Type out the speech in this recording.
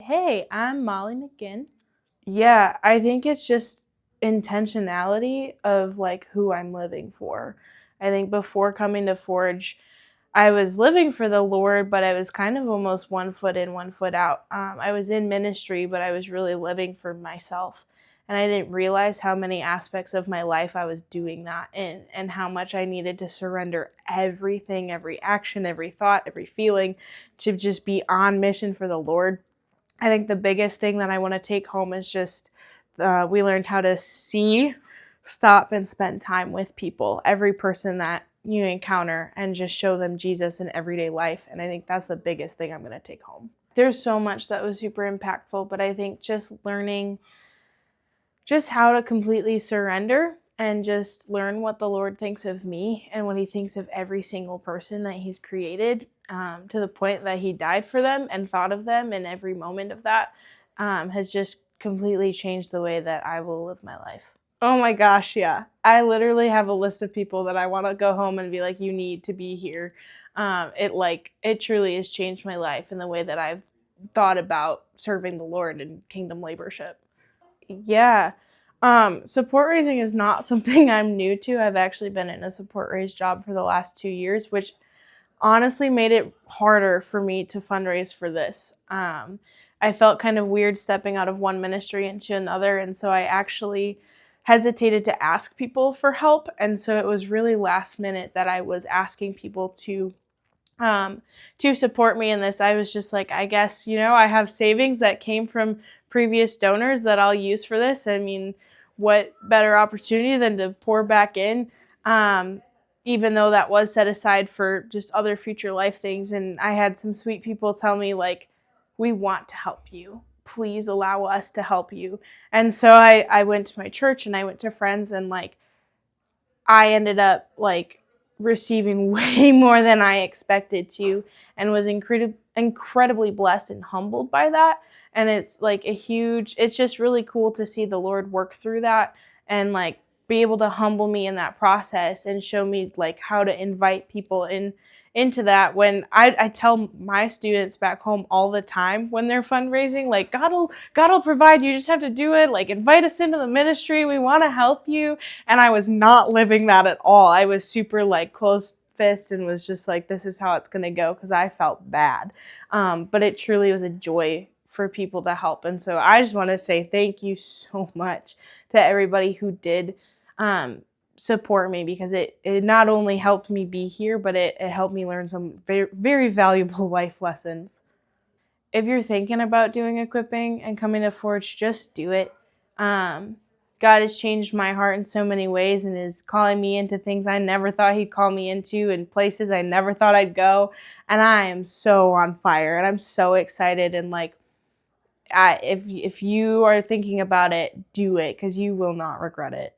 Hey, I'm Molly McGinn. Yeah, I think it's just intentionality of like who I'm living for. I think before coming to Forge, I was living for the Lord, but I was kind of almost one foot in, one foot out. I was in ministry, but I was really living for myself. And I didn't realize how many aspects of my life I was doing that in, and how much I needed to surrender everything, every action, every thought, every feeling to just be on mission for the Lord. I think the biggest thing that I want to take home is just we learned how to see, stop, and spend time with people, every person that you encounter, and just show them Jesus in everyday life. And I think that's the biggest thing I'm going to take home. There's so much that was super impactful, but I think just learning just how to completely surrender and just learn what the Lord thinks of me and what he thinks of every single person that he's created, to the point that he died for them and thought of them in every moment of that, has just completely changed the way that I will live my life. Oh my gosh, yeah. I literally have a list of people that I want to go home and be like, you need to be here. It truly has changed my life in the way that I've thought about serving the Lord in kingdom laborership. Yeah. Support raising is not something I'm new to. I've actually been in a support raise job for the last 2 years, which honestly made it harder for me to fundraise for this. I felt kind of weird stepping out of one ministry into another, and so I actually hesitated to ask people for help. And so it was really last minute that I was asking people to support me in this. I was just like, I guess, I have savings that came from previous donors that I'll use for this. I mean, what better opportunity than to pour back in, even though that was set aside for just other future life things. And I had some sweet people tell me, like, we want to help you. Please allow us to help you. And so I went to my church and I went to friends, and like, I ended up like receiving way more than I expected to, and was incredibly blessed and humbled by that. And it's like it's just really cool to see the Lord work through that and like be able to humble me in that process and show me like how to invite people into that. When I tell my students back home all the time when they're fundraising, like, God will provide, you just have to do it, like, invite us into the ministry, we want to help you. And I was not living that at all. I was super like closed fist and was just like, this is how it's going to go, because I felt bad. But it truly was a joy for people to help. And so I just want to say thank you so much to everybody who did support me, because it not only helped me be here, but it helped me learn some very, very valuable life lessons. If you're thinking about doing equipping and coming to Forge, just do it. God has changed my heart in so many ways and is calling me into things I never thought he'd call me into, and places I never thought I'd go. And I am so on fire and I'm so excited. And like, if you are thinking about it, do it, because you will not regret it.